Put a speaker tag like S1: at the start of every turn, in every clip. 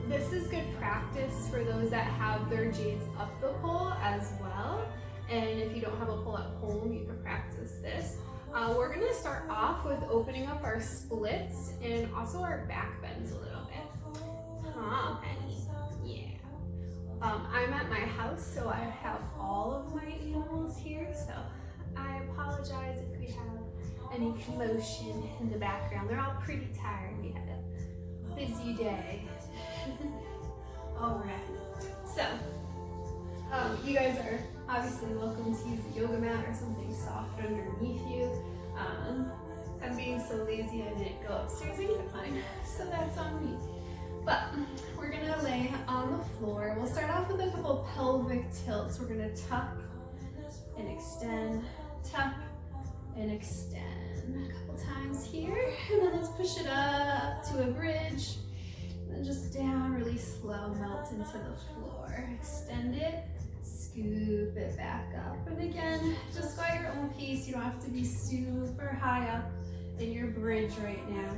S1: This is good practice for those that have their jades up the pole as well. And if you don't have a pole at home, you can practice this. We're gonna start off with opening up our splits and also our back bends a little bit. Honey, yeah. I'm at my house, so I have all of my animals here, so I apologize if we have any commotion in the background. They're all pretty tired. We had a busy day. All right, so you guys are obviously welcome to use a yoga mat or something soft underneath you. I'm being so lazy I didn't go upstairs and get mine, so that's on me. But we're gonna lay on the floor. We'll start off with a couple pelvic tilts. We're gonna tuck and extend, tuck and extend a couple times here. And then let's push it up to a bridge. And then just down, really slow, melt into the floor. Extend it, scoop it back up. And again, just go at your own pace. You don't have to be super high up in your bridge right now.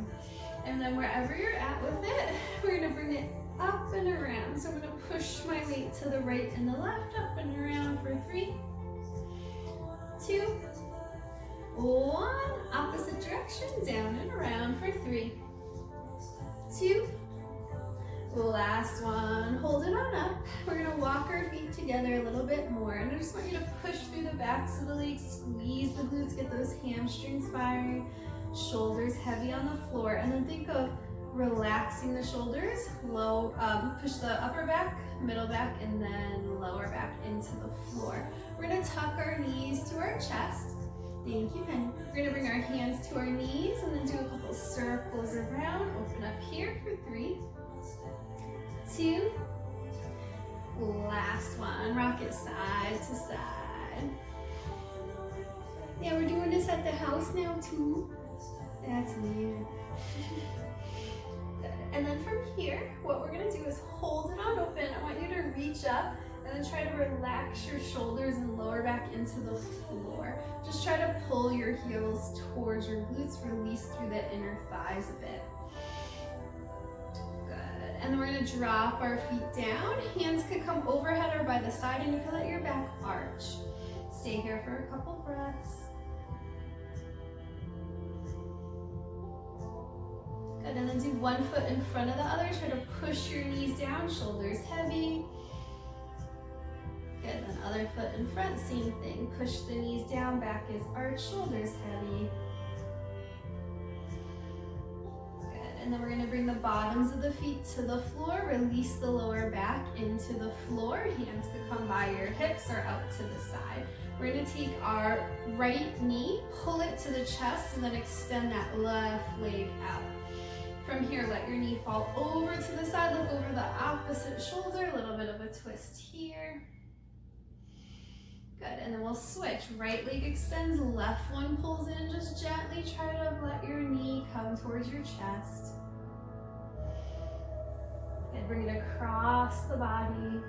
S1: And then wherever you're at with it, we're gonna bring it up and around. So I'm gonna push my weight to the right and the left, up and around for 3, 2, 1. Opposite direction, down and around for 3, 2. Last one, hold it on up. We're gonna walk our feet together a little bit more. And I just want you to push through the backs of the legs, squeeze the glutes, get those hamstrings firing. Shoulders heavy on the floor, and then think of relaxing the shoulders, push the upper back, middle back, and then lower back into the floor. We're gonna tuck our knees to our chest. Thank you, honey. We're gonna bring our hands to our knees and then do a couple circles around. Open up here for 3, 2, last one. Rock it side to side. Yeah, we're doing this at the house now too. That's weird. Good. And then from here, what we're gonna do is hold it on open. I want you to reach up and then try to relax your shoulders and lower back into the floor. Just try to pull your heels towards your glutes, release through the inner thighs a bit. Good. And then we're gonna drop our feet down. Hands could come overhead or by the side, and you can let your back arch. Stay here for a couple breaths. Good, and then do one foot in front of the other. Try to push your knees down, shoulders heavy. Good, then other foot in front, same thing. Push the knees down, back is arched, shoulders heavy. Good, and then we're gonna bring the bottoms of the feet to the floor, release the lower back into the floor. Hands could come by your hips or out to the side. We're gonna take our right knee, pull it to the chest, and then extend that left leg out. From here, let your knee fall over to the side, look over the opposite shoulder, a little bit of a twist here. Good, and then we'll switch. Right leg extends, left one pulls in, just gently try to let your knee come towards your chest. Good, bring it across the body.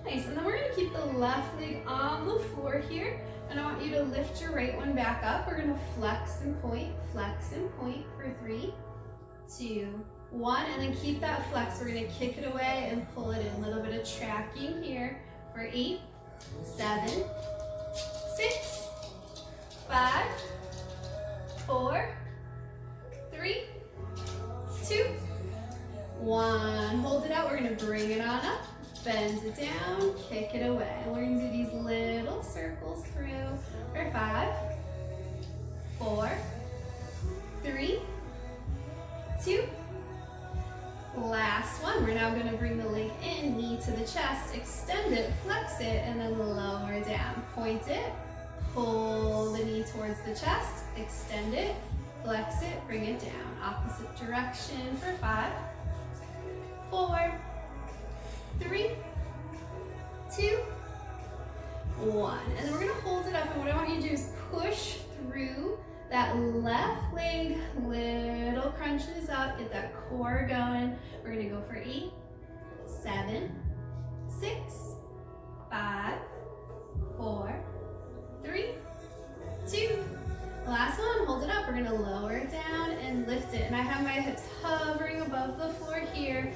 S1: Nice, and then we're gonna keep the left leg on the floor here. And I want you to lift your right one back up. We're gonna flex and point for 3, 2, 1, and then keep that flex. We're gonna kick it away and pull it in. A little bit of tracking here for 8, 7, 6, 5, 4, 3, 2, 1. Hold it out. We're gonna bring it on up. Bend it down, kick it away. And we're gonna do these little circles through for 5, 4, 3, 2, last one. We're now gonna bring the leg in, knee to the chest, extend it, flex it, and then lower down. Point it, pull the knee towards the chest, extend it, flex it, bring it down. Opposite direction for 5, 4, 3, 2, 1. And then we're gonna hold it up, and what I want you to do is push through that left leg, little crunches up, get that core going. We're gonna go for 8, 7, 6, 5, 4, 3, 2. Last one, hold it up. We're gonna lower it have my hips hovering above the floor here.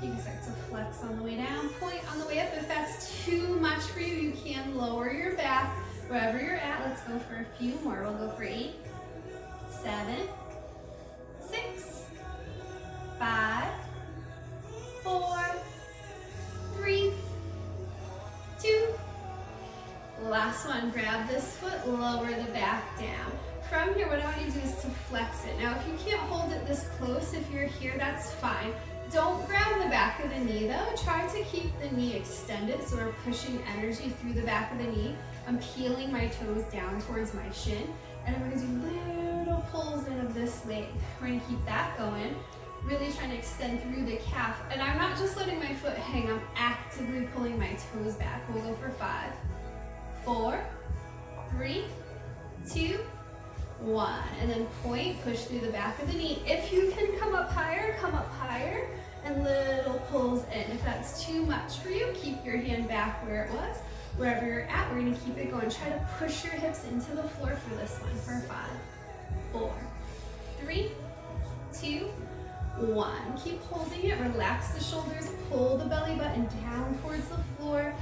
S1: You can start to flex on the way down, point on the way up. If that's too much for you, you can lower your back wherever you're at. Let's go for a few more. We'll go for 8, 7, 6, 5, 4, 3, 2. Last one. Grab this foot, lower the back down. From here, what I want you to do is to flex it. Now, if you can't hold it this close, if you're here, that's fine. Don't grab the back of the knee though. Try to keep the knee extended so we're pushing energy through the back of the knee. I'm peeling my toes down towards my shin, and I'm gonna do little pulls in of this leg. We're gonna keep that going. Really trying to extend through the calf. And I'm not just letting my foot hang, I'm actively pulling my toes back. We'll go for 5, 4, 3, 2, 1. And then point, push through the back of the knee. If you can come up higher, and little pulls in. If that's too much for you, keep your hand back where it was. Wherever you're at, we're gonna keep it going. Try to push your hips into the floor for this one. For 5, 4, 3, 2, 1. Keep holding it, relax the shoulders, pull the belly button down towards the floor,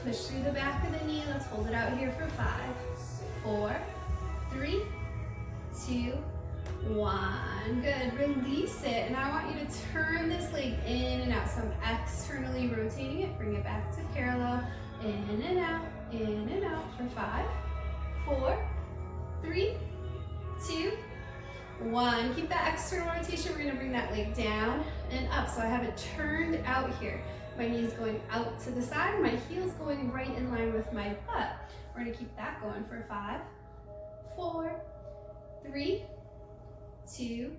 S1: push through the back of the knee. Let's hold it out here for 5, 4, 3, 2, 1. Good, release it. And I want you to turn this leg in and out. So I'm externally rotating it, bring it back to parallel, in and out for 5, 4, 3, 2, 1. Keep that external rotation. We're gonna bring that leg down and up. So I have it turned out here. My knee's going out to the side, my heel's going right in line with my butt. We're gonna keep that going for 5, 4, 3, 2,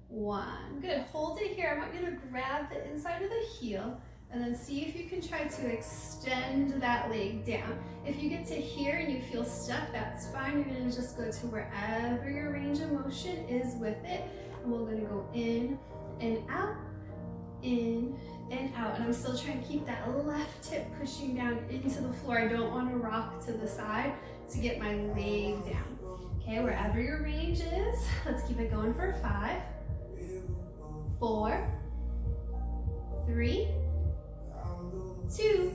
S1: 1. Good, hold it here. I want you to grab the inside of the heel and then see if you can try to extend that leg down. If you get to here and you feel stuck, that's fine. You're gonna just go to wherever your range of motion is with it. And we're gonna go in and out, in and out. And I'm still trying to keep that left hip pushing down into the floor. I don't wanna rock to the side to get my leg down. Okay, wherever your range is, let's keep it going for 5, 4, 3, 2.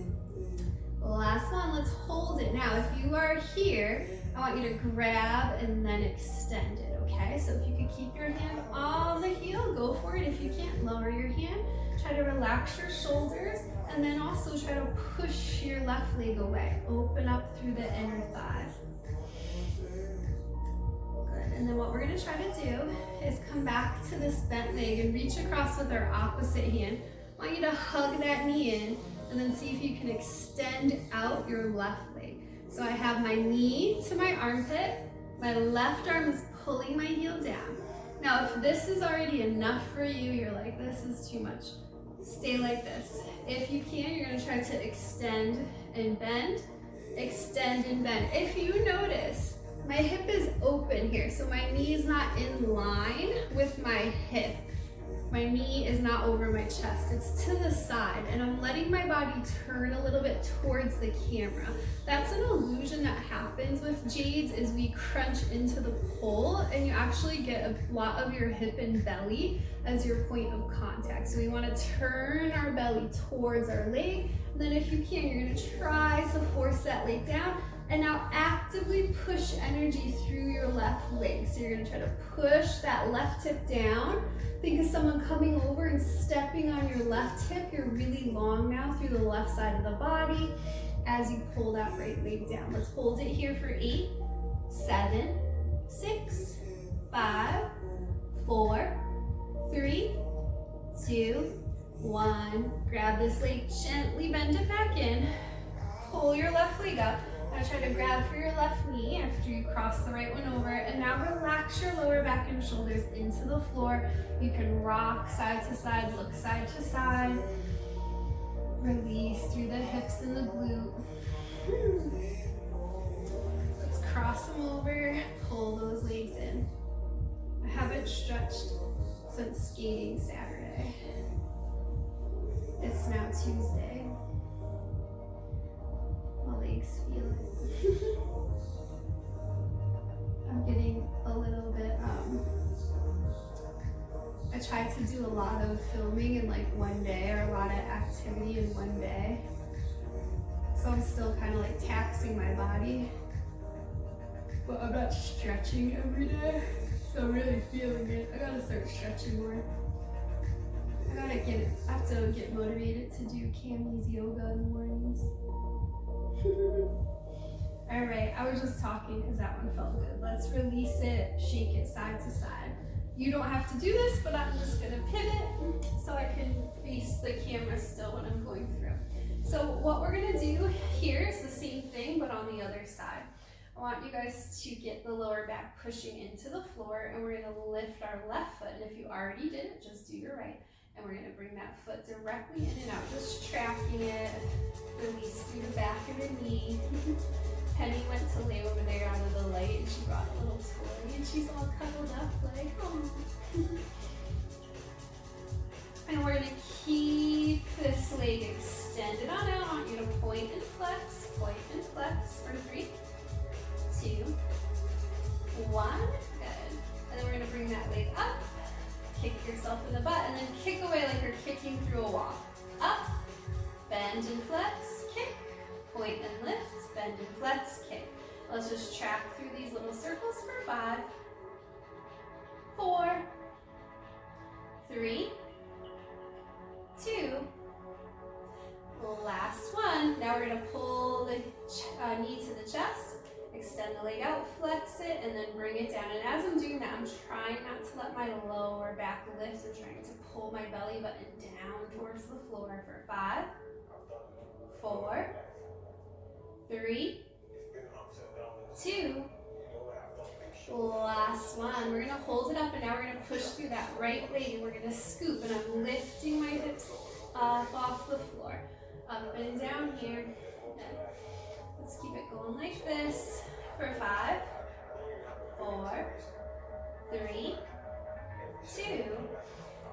S1: Last one, let's hold it. Now, if you are here, I want you to grab and then extend it, okay? So if you can keep your hand on the heel, go for it. If you can't, lower your hand. Try to relax your shoulders, and then also try to push your left leg away. Open up through the inner thigh. Good, and then what we're gonna try to do is come back to this bent leg and reach across with our opposite hand. I want you to hug that knee in, and then see if you can extend out your left leg. So I have my knee to my armpit, my left arm is pulling my heel down. Now, if this is already enough for you, you're like, this is too much, stay like this. If you can, you're gonna try to extend and bend, extend and bend. If you notice, my hip is open here, so my knee is not in line with my hip. My knee is not over my chest, it's to the side, and I'm letting my body turn a little bit towards the camera. That's an illusion that happens with jades, is we crunch into the pole and you actually get a lot of your hip and belly as your point of contact. So we want to turn our belly towards our leg, and then if you can, you're going to try to force that leg down, and now actively push energy through your left leg. So you're going to try to push that left hip down. Think of someone coming over and stepping on your left hip. You're really long now through the left side of the body as you pull that right leg down. Let's hold it here for 8, 7, 6, 5, 4, 3, 2, 1. Grab this leg, gently bend it back in. Pull your left leg up. Now try to grab for your left knee after you cross the right one over, and now relax your lower back and shoulders into the floor. You can rock side to side, look side to side. Release through the hips and the glute. Let's cross them over, pull those legs in. I haven't stretched since skating Saturday. It's now Tuesday. My legs feel it. I'm getting a little bit I try to do a lot of filming in like one day, or a lot of activity in one day. So I'm still kind of like taxing my body, but I'm not stretching every day. So I'm really feeling it. I gotta start stretching more. I have to get motivated to do Cammy's yoga in the mornings. All right, I was just talking because that one felt good. Let's release it, shake it side to side. You don't have to do this, but I'm just gonna pivot so I can face the camera still when I'm going through. So what we're gonna do here is the same thing, but on the other side. I want you guys to get the lower back pushing into the floor, and we're gonna lift our left foot. And if you already did it, just do your right. And we're gonna bring that foot directly in and out, just tracking it. Release through the back of the knee. Penny went to lay over there out of the light, and she brought a little toy, and she's all cuddled up like, oh. And we're gonna keep this leg extended on out. I want you to point and flex for 3, 2, 1, good. And then we're gonna bring that leg up, kick yourself in the butt, and then kick away like you're kicking through a wall. Up, bend and flex, kick, point and lift, bend and flex, kick. Let's just track through these little circles for 5, 4, 3, 2, last one. Now we're gonna pull the knee to the chest, extend the leg out, flex it, and then bring it down. And as I'm doing that, I'm trying not to let my lower back lift. I'm trying to pull my belly button down towards the floor for 5, 4, 3, 2, last one. We're gonna hold it up, and now we're gonna push through that right leg, and we're gonna scoop, and I'm lifting my hips up off the floor, up and down here. And let's keep it going like this for 5, 4, 3, 2.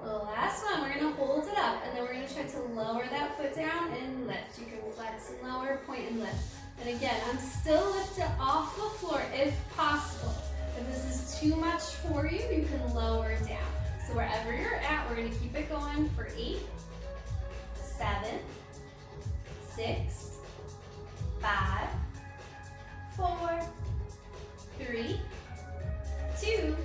S1: The last one, we're gonna hold it up, and then we're gonna try to lower that foot down and lift. You can flex and lower, point and lift. And again, I'm still lifted off the floor if possible. If this is too much for you, you can lower down. So wherever you're at, we're gonna keep it going for 8, 7, 6, 5, 4, 3, 2,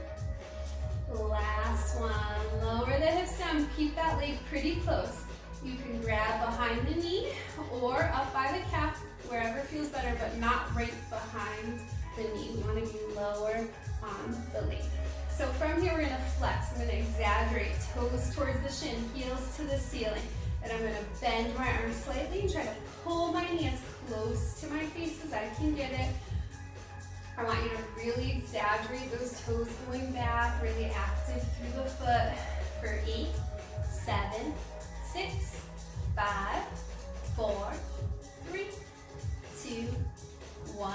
S1: last one. Lower the hips down, keep that leg pretty close. You can grab behind the knee or up by the calf, wherever feels better, but not right behind the knee. We want to be lower on the leg. So from here, we're going to flex. I'm going to exaggerate, toes towards the shin, heels to the ceiling. And I'm going to bend my arms slightly and try to pull my knee as close to my face as I can get it. I want you to really exaggerate those toes going back, really active through the foot for 8, 7, 6, 5, 4, 3, 2, 1.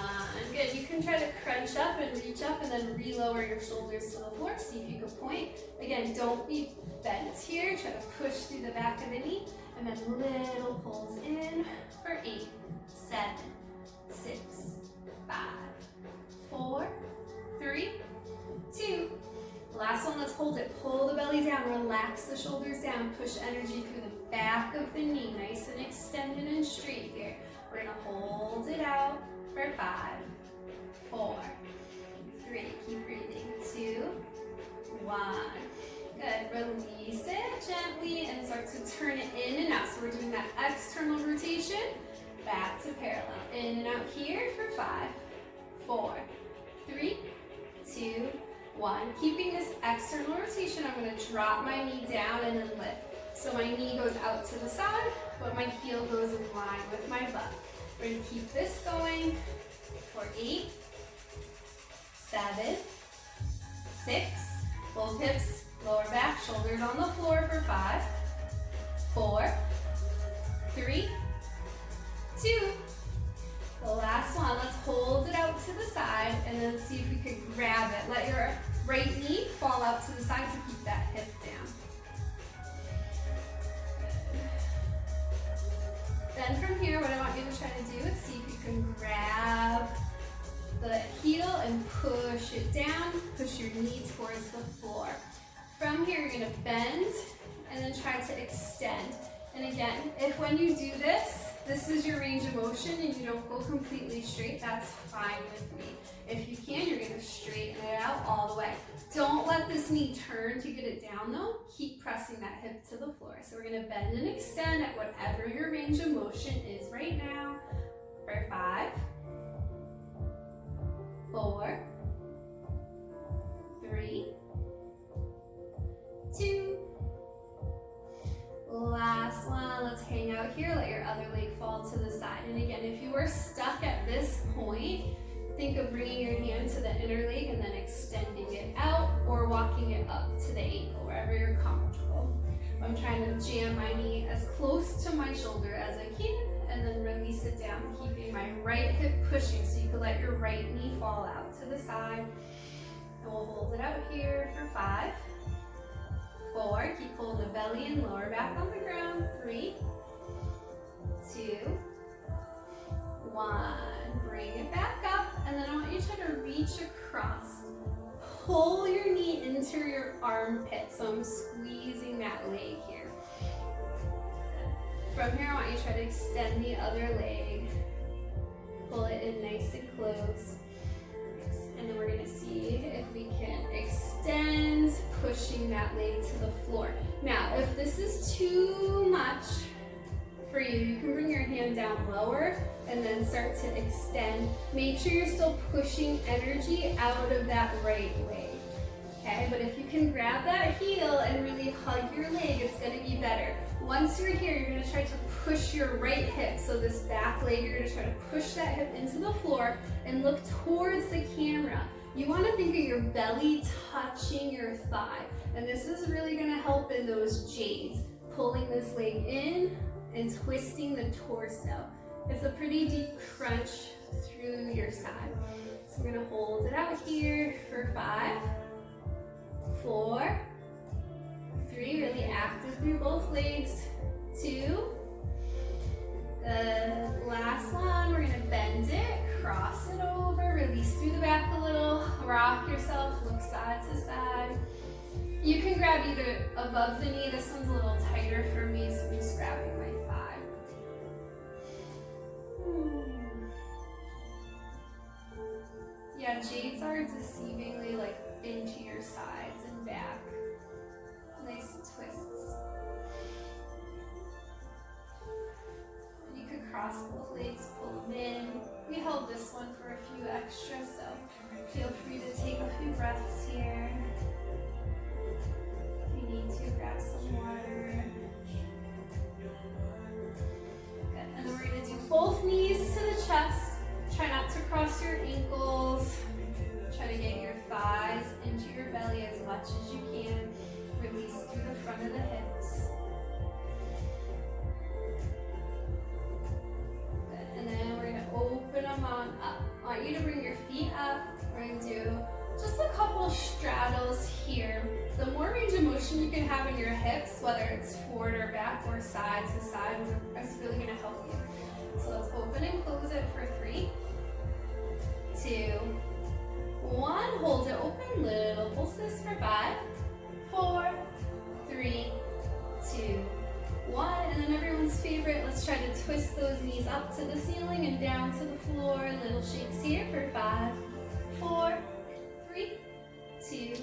S1: Good. You can try to crunch up and reach up and then relower your shoulders to the floor. See if you can point. Again, don't be bent here. Try to push through the back of the knee, and then little pulls in for 8, 7, 6, 5, 4, 3, 2. Last one, let's hold it. Pull the belly down, relax the shoulders down, push energy through the back of the knee, nice and extended and straight here. We're gonna hold it out for 5, 4, 3, keep breathing, 2, 1. Good, release it gently and start to turn it in and out. So we're doing that external rotation, back to parallel. In and out here for 5, 4, 3, 2, 1. Keeping this external rotation, I'm going to drop my knee down and then lift. So my knee goes out to the side, but my heel goes in line with my butt. We're going to keep this going for 8, 7, 6, both hips, lower back, shoulders on the floor for 5, 4, 3, 2. The last one, let's hold it out to the side and then see if we could grab it. Let your right knee fall out to the side to keep that hip down. Good. Then from here, what I want you to try to do is see if you can grab the heel and push it down. Push your knee towards the floor From here, you're gonna bend and then try to extend. And again, if when you do this, this is your range of motion and you don't go completely straight, that's fine with me. If you can, you're gonna straighten it out all the way. Don't let this knee turn to get it down though. Keep pressing that hip to the floor. So we're gonna bend and extend at whatever your range of motion is right now. For 5, 4, 3, 2, last one. Let's hang out here. Let your other leg fall to the side. And again, if you are stuck at this point, think of bringing your hand to the inner leg and then extending it out or walking it up to the ankle, wherever you're comfortable. I'm trying to jam my knee as close to my shoulder as I can and then release it down, keeping my right hip pushing so you can let your right knee fall out to the side. And we'll hold it out here for 5, 4, keep holding the belly and lower back on the ground. 3, 2, 1. Bring it back up, and then I want you to try to reach across. Pull your knee into your armpit, so I'm squeezing that leg here. From here, I want you to try to extend the other leg. Pull it in nice and close. And then we're gonna see if we can extend, pushing that leg to the floor. Now, if this is too much for you, you can bring your hand down lower and then start to extend. Make sure you're still pushing energy out of that right leg. Okay, but if you can grab that heel and really hug your leg, it's gonna be better. Once you're here, you're gonna try to push your right hip. So this back leg, you're gonna try to push that hip into the floor and look towards the camera. You wanna think of your belly touching your thigh. And this is really gonna help in those jades. Pulling this leg in and twisting the torso. It's a pretty deep crunch through your side. So we're gonna hold it out here for 5, 4, 3, really active through both legs. 2, the last one, we're gonna bend it, cross it over, release through the back a little, rock yourself, look side to side. You can grab either above the knee, this one's a little tighter for me, so I'm just grabbing my thigh. Yeah, jades are deceivingly like into your sides and back. Nice twists. You could cross both legs, pull them in. We held this one for a few extra, so feel free to take a few breaths here. If you need to, grab some water. Good. And then we're going to do both knees to the chest. Try not to cross your ankles. Try to get your thighs into your belly as much as you can. Release through the front of the hips. Good. And then we're going to open them on up. I want you to bring your feet up. We're going to do just a couple straddles here. The more range of motion you can have in your hips, whether it's forward or back or side to side, is really going to help you. So let's open and close it for 3, 2, 1. Hold it open, little pulses for 5, 4, 3, 2, 1. And then everyone's favorite, let's try to twist those knees up to the ceiling and down to the floor. Little shakes here for 5, 4, 3, 2,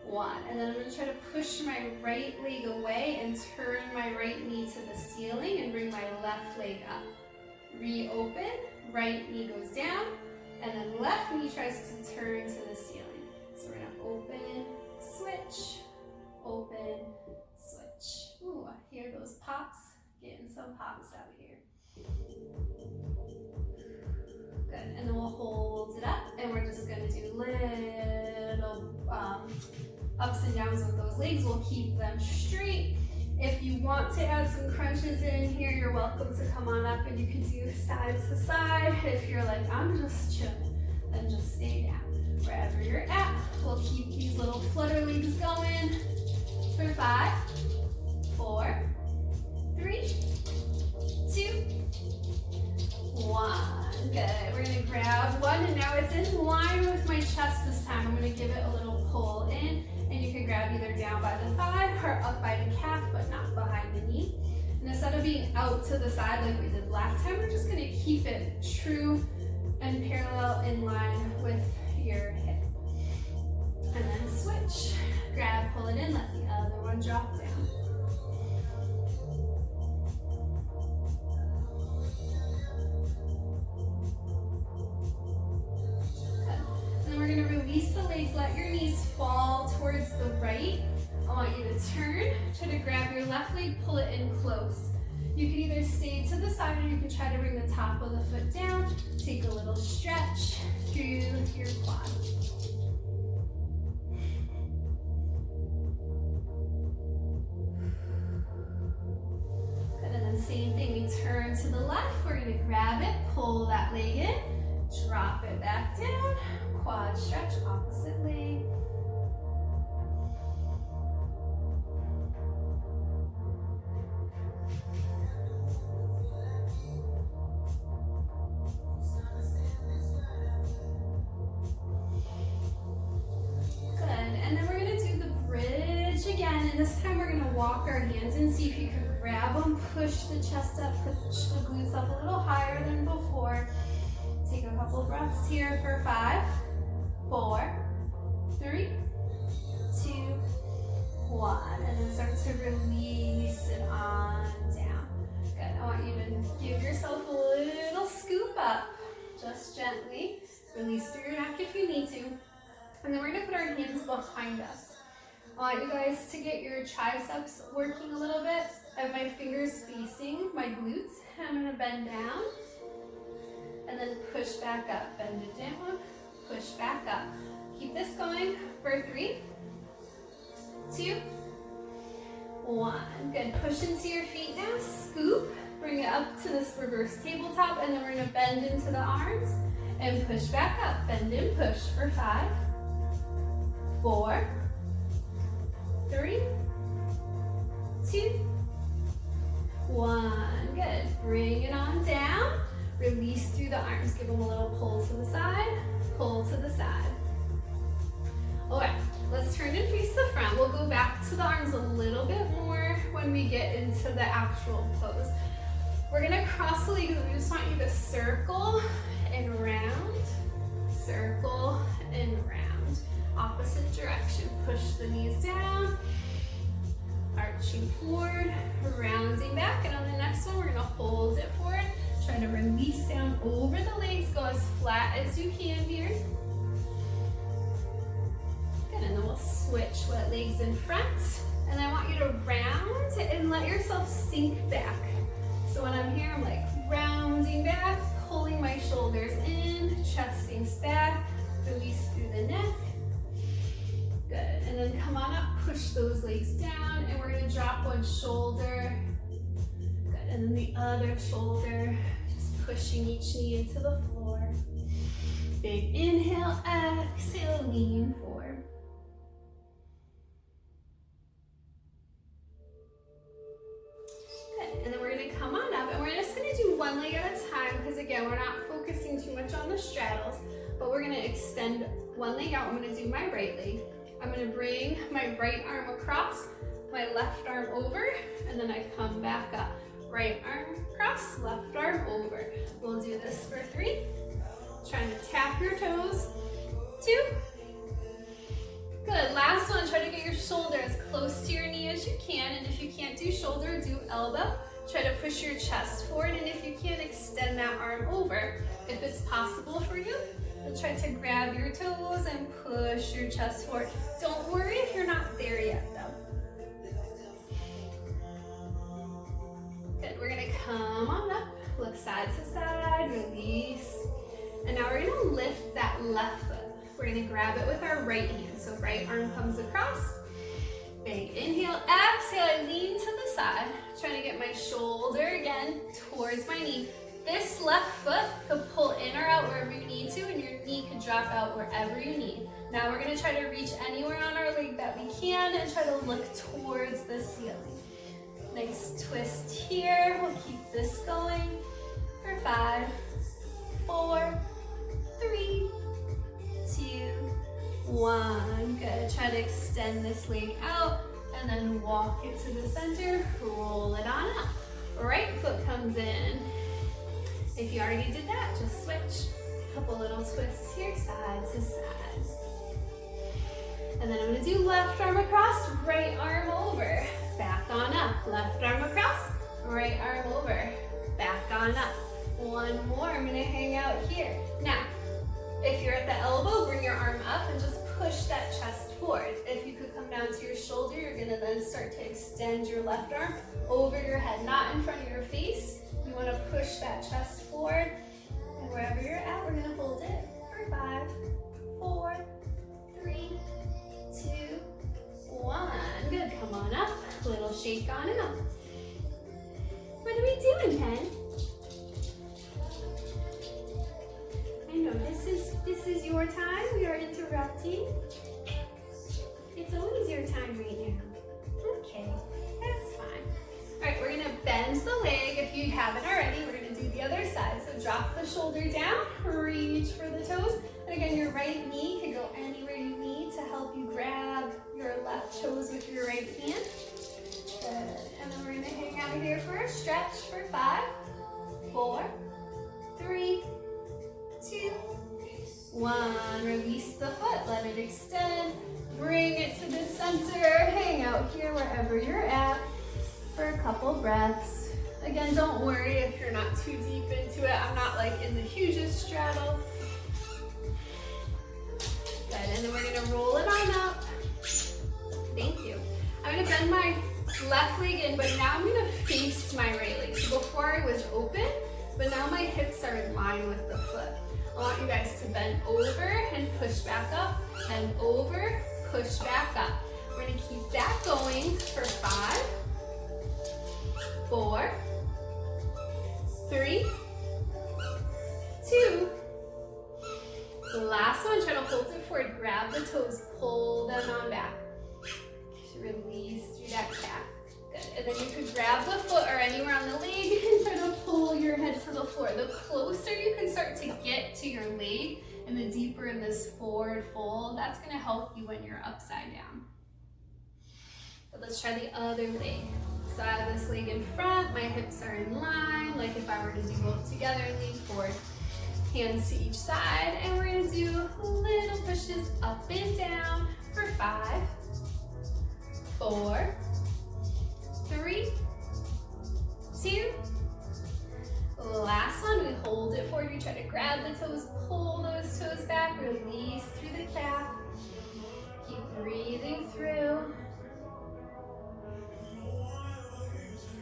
S1: 1. And then I'm going to try to push my right leg away and turn my right knee to the ceiling and bring my left leg up. Reopen, right knee goes down, and then left knee tries to turn to the ceiling. So we're gonna open, switch, open, switch. Ooh, I hear those pops. Getting some pops out here. Good, and then we'll hold it up, and we're just gonna do little ups and downs with those legs. We'll keep them straight. If you want to add some crunches in here, you're welcome to come on up and you can do side to side. If you're like, I'm just chilling, then just stay down. Wherever you're at, we'll keep these little flutter legs going for 5, 4, 3, 2, 1. Good. We're going to grab one, and now it's in line with my chest this time. I'm going to give it a little pull in And you can grab either down by the thigh or up by the calf, but not behind the knee. And instead of being out to the side like we did last time, we're just gonna keep it true and parallel in line with your hip. And then switch. Grab, pull it in, let the other one drop down. We're going to release the legs, let your knees fall towards the right. I want you to turn, try to grab your left leg, pull it in close. You can either stay to the side or you can try to bring the top of the foot down. Take a little stretch through your quad. Good, and then same thing, we turn to the left. We're going to grab it, pull that leg in, drop it back down. Quad stretch, opposite leg. Good, and then we're going to do the bridge again, and this time we're going to walk our hands in. See if you can grab them, push the chest up, push the glutes up a little higher than before. Take a couple breaths here for 5, 4, 3, 2, 1, and then start to release it on down. Good, I want you to give yourself a little scoop up, just gently. Release through your neck if you need to. And then we're gonna put our hands behind us. I want you guys to get your triceps working a little bit. I have my fingers facing my glutes, and I'm gonna bend down. And then push back up, bend it down, push back up. Keep this going for 3, 2, 1. Good, push into your feet now, scoop, bring it up to this reverse tabletop, and then we're gonna bend into the arms and push back up, bend and push for 5, 4, 3, 2, 1. Good, bring it on down. Release through the arms, give them a little pull to the side, pull to the side. All right, let's turn and face the front. We'll go back to the arms a little bit more when we get into the actual pose. We're gonna cross the legs, and we just want you to circle and round, circle and round. Opposite direction, push the knees down, arching forward, rounding back, and on the next one, we're gonna hold it forward. Try to release down over the legs, go as flat as you can here. Good, and then we'll switch wet legs in front. And I want you to round and let yourself sink back. So when I'm here, I'm like rounding back, pulling my shoulders in, chest sinks back, release through the neck. Good, and then come on up, push those legs down, and we're gonna drop one shoulder. And then the other shoulder, just pushing each knee into the floor. Big inhale, exhale, lean forward. Good, and then we're gonna come on up, and we're just gonna do one leg at a time, because again, we're not focusing too much on the straddles, but we're gonna extend one leg out. I'm gonna do my right leg. I'm gonna bring my right arm across, my left arm over, and then I come back up. Right arm across, left arm over. We'll do this for 3. Trying to tap your toes. 2. Good, last one, try to get your shoulder as close to your knee as you can, and if you can't do shoulder, do elbow. Try to push your chest forward, and if you can, extend that arm over. If it's possible for you, then try to grab your toes and push your chest forward. Don't worry if you're not there yet though. Good, we're gonna come on up, look side to side, release. And now we're gonna lift that left foot. We're gonna grab it with our right hand. So right arm comes across. Big inhale, exhale, I lean to the side. Trying to get my shoulder again towards my knee. This left foot could pull in or out wherever you need to, and your knee could drop out wherever you need. Now we're gonna try to reach anywhere on our leg that we can and try to look towards the ceiling. Nice twist here. We'll keep this going for 5, 4, 3, 2, 1. Good. Try to extend extend this leg out, and then walk it to the center, roll it on up. Right foot comes in. If you already did that, just switch. Couple little twists here, side to side. And then I'm gonna do left arm across, right arm over. Back on up, left arm across, right arm over. Back on up. One more, I'm gonna hang out here. Now, if you're at the elbow, bring your arm up and just push that chest forward. If you could come down to your shoulder, you're gonna then start to extend your left arm over your head, not in front of your face. You wanna push that chest forward. And wherever you're at, we're gonna hold it for 5, 4, 3, 2, 1. Good, come on up. Little shake on out. What are we doing, Pen? I know this is your time. We are interrupting. It's always your time right now. Okay, that's fine. All right, we're gonna bend the leg. If you haven't already, we're gonna do the other side. So drop the shoulder down, reach for the toes. And again, your right knee can go anywhere you need to help you grab your left toes with your right hand. Good. And then we're gonna hang out here for a stretch for 5, 4, 3, 2, 1. Release the foot, let it extend. Bring it to the center. Hang out here wherever you're at for a couple breaths. Again, don't worry if you're not too deep into it. I'm not like in the hugest straddle. Good, and then we're gonna roll it on up. Thank you. I'm gonna bend my left leg in, but now I'm gonna face my right leg. So before I was open, but now my hips are in line with the foot. I want you guys to bend over and push back up, and over, push back up. We're gonna keep that going for 5, 4, 3, 2. The last one, try to hold it forward. Grab the toes, pull them on back. Release through that calf. Good. And then you could grab the foot or anywhere on the leg and try to pull your head to the floor. The closer you can start to get to your leg and the deeper in this forward fold, that's gonna help you when you're upside down. But let's try the other leg. So I have this leg in front, my hips are in line, like if I were to do both together, lean forward, hands to each side, and we're gonna do little pushes up and down for 5, 4, 3, 2. Last one, we hold it forward, we try to grab the toes, pull those toes back, release through the calf. Keep breathing through.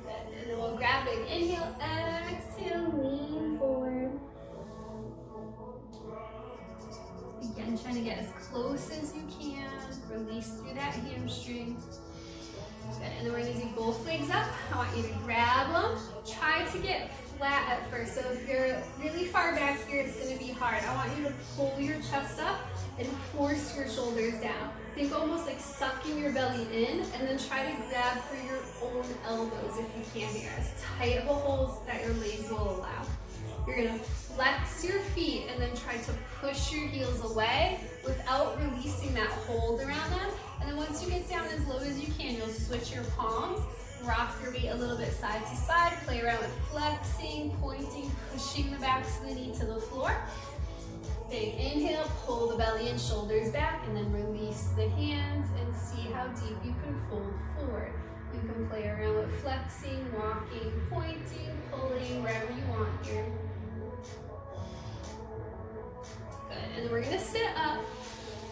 S1: Good. And then we'll grab big inhale, exhale, lean forward. Again, trying to get as close as you can. Release through that hamstring. Good. And then we're going to do both legs up. I want you to grab them. Try to get flat at first. So if you're really far back here, it's going to be hard. I want you to pull your chest up and force your shoulders down. Think almost like sucking your belly in, and then try to grab for your own elbows if you can here. As tight of a hold that your legs will allow. You're going to flex your feet and then try to push your heels away without releasing that hold around them. And then once you get down as low as you can, you'll switch your palms, rock your weight a little bit side to side, play around with flexing, pointing, pushing the backs of the knee to the floor. Big inhale, pull the belly and shoulders back, and then release the hands and see how deep you can fold forward. You can play around with flexing, walking, pointing, pulling, wherever you want here. Good, and then we're gonna sit up.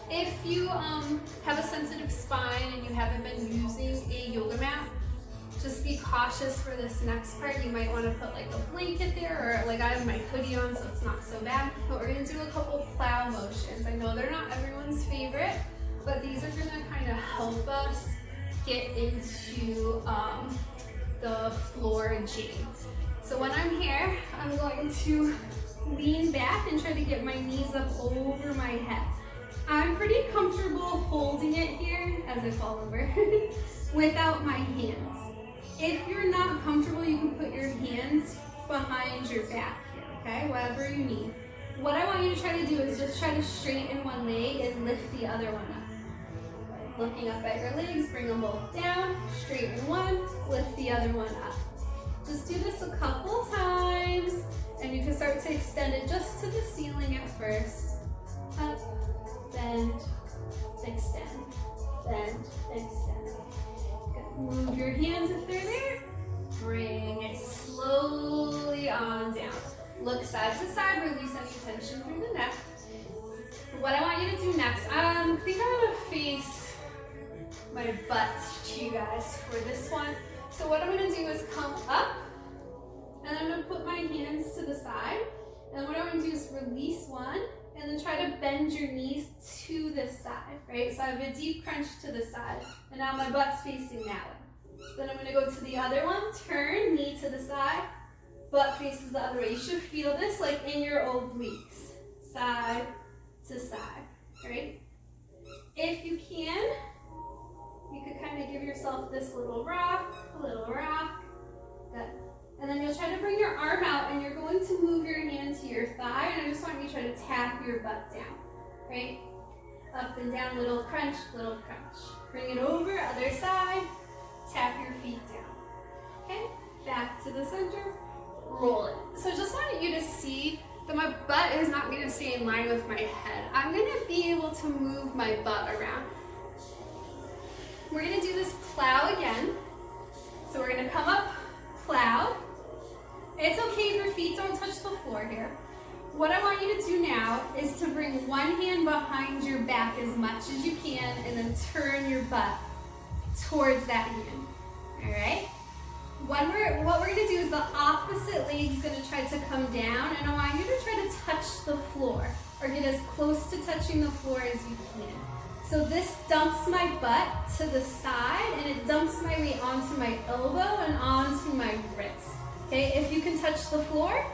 S1: If you have a sensitive spine and you haven't been using a yoga mat, just be cautious for this next part. You might want to put like a blanket there, or like I have my hoodie on so it's not so bad. But we're gonna do a couple plow motions. I know they're not everyone's favorite, but these are gonna kind of help us get into the floor jade. So when I'm here, I'm going to lean back and try to get my knees up over my head. I'm pretty comfortable holding it here as I fall over without my hands. If you're not comfortable, you can put your hands behind your back here, okay? Whatever you need. What I want you to try to do is just try to straighten one leg and lift the other one up. Looking up at your legs, bring them both down, straighten one, lift the other one up. Just do this a couple times, and you can start to extend it just to the ceiling at first. Up, bend, extend, bend, extend. Good. Move your hands if they're there. Bring it slowly on down. Look side to side, release any tension through the neck. What I want you to do next, I think I'm gonna face my butt to you guys for this one. So what I'm gonna do is come up, and I'm gonna put my hands to the side. And what I'm gonna do is release one, and then try to bend your knees to this side, right? So I have a deep crunch to the side, and now my butt's facing that way. Then I'm gonna go to the other one, turn, knee to the side, butt faces the other way. You should feel this like in your obliques, side to side, right? If you can, you could kind of give yourself this little rock, good. And then you'll try to bring your arm out, and you're going to move your hand to your thigh, and I just want you to try to tap your butt down, right? Up and down, little crunch, little crunch. Bring it over, other side, tap your feet down, okay? Back to the center, roll it. So I just wanted you to see that my butt is not gonna stay in line with my head. I'm gonna be able to move my butt around. We're gonna do this plow again. So we're gonna come up, plow. It's okay if your feet don't touch the floor here. What I want you to do now is to bring one hand behind your back as much as you can, and then turn your butt towards that hand, all right? What we're gonna do is the opposite leg's gonna try to come down, and I want you to try to touch the floor, or get as close to touching the floor as you can. So this dumps my butt to the side, and it dumps my weight onto my elbow and onto my wrist. Okay, if you can touch the floor,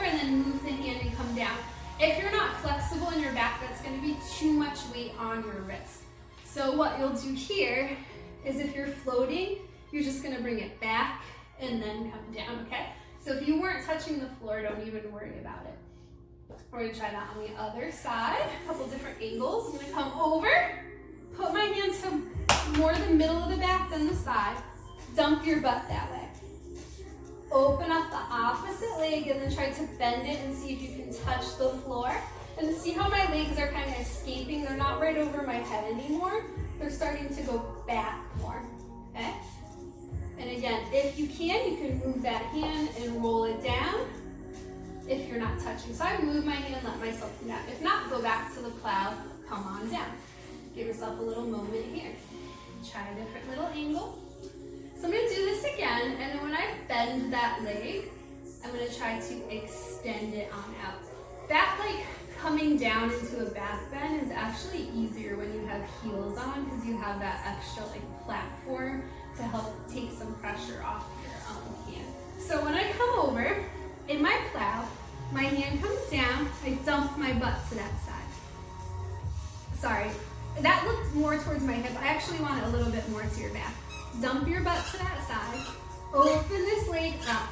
S1: and then move the hand and come down. If you're not flexible in your back, that's gonna be too much weight on your wrist. So what you'll do here is, if you're floating, you're just gonna bring it back and then come down, okay? So if you weren't touching the floor, don't even worry about it. We're gonna try that on the other side, a couple different angles. I'm gonna come over, put my hands to more the middle of the back than the side, dump your butt that way. Open up the opposite leg, and then try to bend it and see if you can touch the floor. And see how my legs are kind of escaping? They're not right over my head anymore. They're starting to go back more, okay? And again, if you can move that hand and roll it down if you're not touching. So I move my hand, let myself come down. If not, go back to the plow, come on down. Give yourself a little moment here. Try a different little angle. So I'm gonna do this again, and then when I bend that leg, I'm gonna try to extend it on out. That like coming down into a back bend is actually easier when you have heels on, because you have that extra like platform to help take some pressure off your hand. So when I come over, in my plow, my hand comes down, I dump my butt to that side. Sorry, that looked more towards my hip. I actually want it a little bit more to your back. Dump your butt to that side, open this leg up.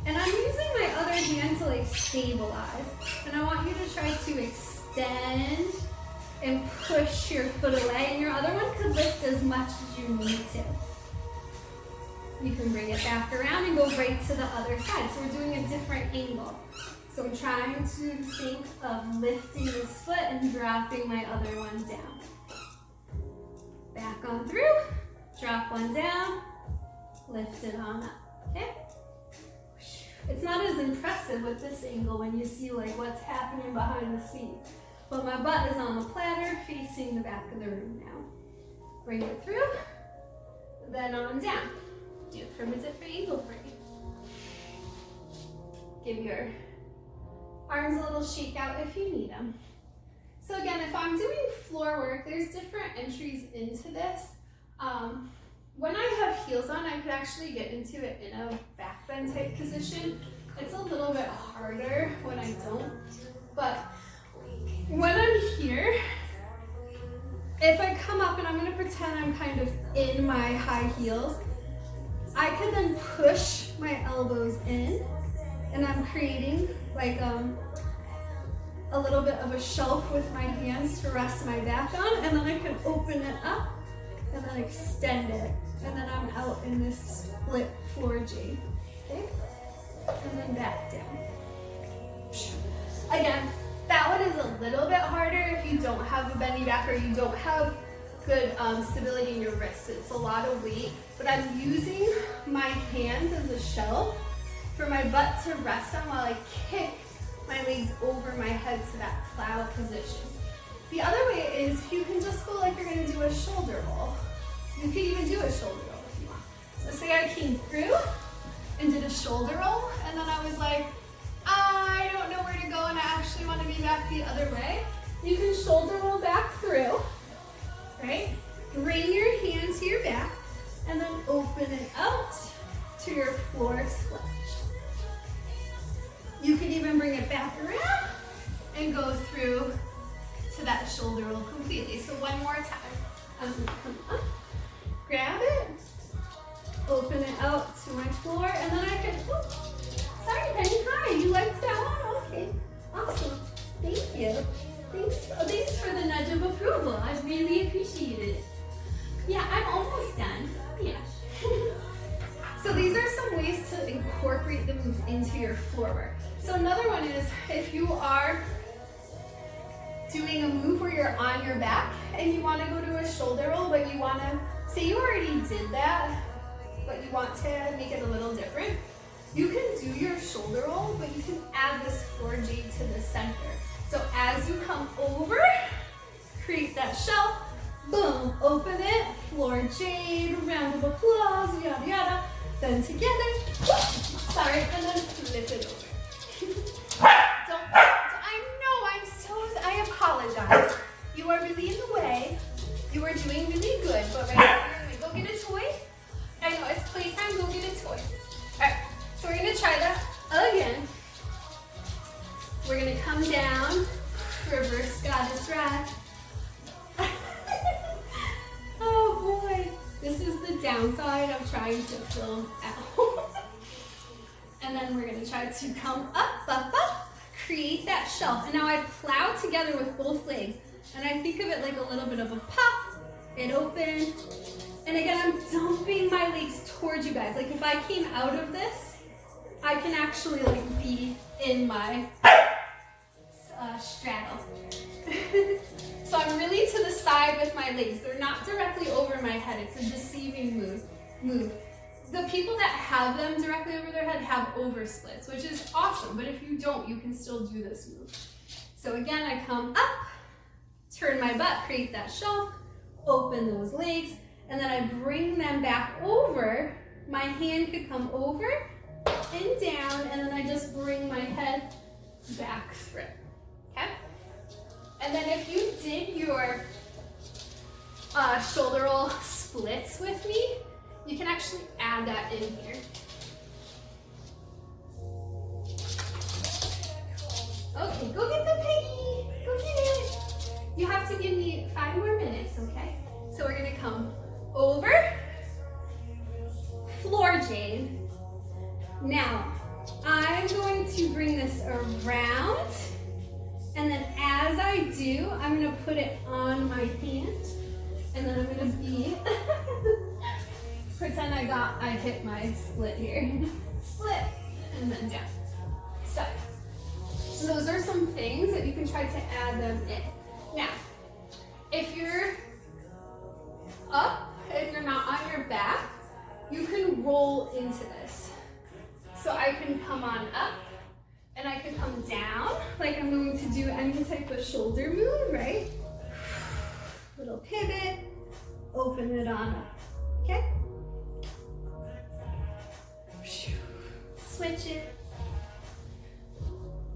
S1: And I'm using my other hand to like stabilize. And I want you to try to extend and push your foot away. And your other one could lift as much as you need to. You can bring it back around and go right to the other side. So we're doing a different angle. So I'm trying to think of lifting this foot and dropping my other one down. Back on through, drop one down, lift it on up, okay? It's not as impressive with this angle when you see like what's happening behind the scenes. But my butt is on the platter facing the back of the room now. Bring it through, then on down. Do it from a different angle for you. Give your arms a little shake out if you need them. So again, if I'm doing floor work, there's different entries into this. When I have heels on, I could actually get into it in a back bend type position. It's a little bit harder when I don't. But when I'm here, if I come up and I'm gonna pretend I'm kind of in my high heels, I can then push my elbows in, and I'm creating like a little bit of a shelf with my hands to rest my back on, and then I can open it up and then extend it. And then I'm out in this split floor jade, okay? And then back down. Again, that one is a little bit harder if you don't have a bendy back or you don't have good stability in your wrists. It's a lot of weight, but I'm using my hands as a shelf for my butt to rest on while I kick my legs over my head to that plow position. The other way is you can just go like you're gonna do a shoulder roll. You can even do a shoulder roll if you want. So say I came through and did a shoulder roll, and then I was like, I don't know where to go and I actually want to be back the other way. You can shoulder roll back through, right? Bring your hands to your back and then open it out to your floor split. You can even bring it back around and go through to that shoulder roll completely. So one more time. I'm gonna come up, grab it, open it out to my floor, and then I can, sorry Penny, hi, you liked that one? Okay, awesome, thank you. Thanks for the nudge of approval, I really appreciated it. Yeah, I'm almost done, yeah. So these are some ways to incorporate the move into your floor work. So another one is if you are doing a move where you're on your back and you want to go to a shoulder roll, but you want to, say you already did that, but you want to make it a little different, you can do your shoulder roll, but you can add this floor jade to the center. So as you come over, create that shelf, boom, open it, floor jade, round of applause, yada yada, then together, sorry, and then flip it over. I apologize. You are really in the way. You are doing really good, but right now you're gonna go get a toy. I know, it's playtime, go get a toy. All right, so we're gonna try that again. We're gonna come down, reverse goddess ride. Oh boy, this is the downside of trying to film at home. And then we're gonna try to come up, create that shelf. And now I plow together with both legs. And I think of it like a little bit of a pop, it opened. And again, I'm dumping my legs towards you guys. Like if I came out of this, I can actually like be in my straddle. So I'm really to the side with my legs. They're not directly over my head. It's a deceiving move. The people that have them directly over their head have oversplits, which is awesome. But if you don't, you can still do this move. So again, I come up, turn my butt, create that shelf, open those legs, and then I bring them back over. My hand could come over and down, and then I just bring my head back through, okay? And then if you did your shoulder roll splits with me, you can actually add that in here. Okay, go get the piggy, go get it. You have to give me 5 more minutes, okay? So we're gonna come over, floor jade. Now, I'm going to bring this around, and then as I do, I'm gonna put it on my hand, and then I'm gonna be, pretend I hit my split here. Split, and then down. So, those are some things that you can try to add them in. Now, if you're up, if you're not on your back, you can roll into this. So I can come on up, and I can come down, like I'm going to do any type of shoulder move, right? Little pivot, open it on up, okay? Switch it,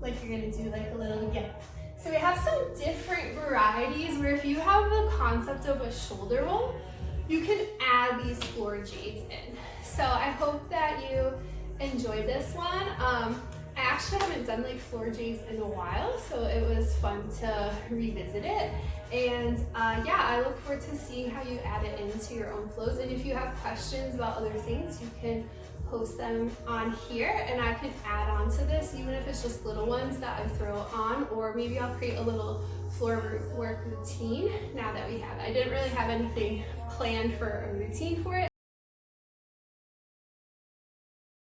S1: like you're gonna do like a little, yeah. So we have some different varieties where if you have the concept of a shoulder roll, you can add these floor jades in. So I hope that you enjoyed this one. I actually haven't done like floor jades in a while, so it was fun to revisit it. And yeah, I look forward to seeing how you add it into your own flows. And if you have questions about other things, you can post them on here, and I can add on to this, even if it's just little ones that I throw on, or maybe I'll create a little floor work routine now that we have it. I didn't really have anything planned for a routine for it.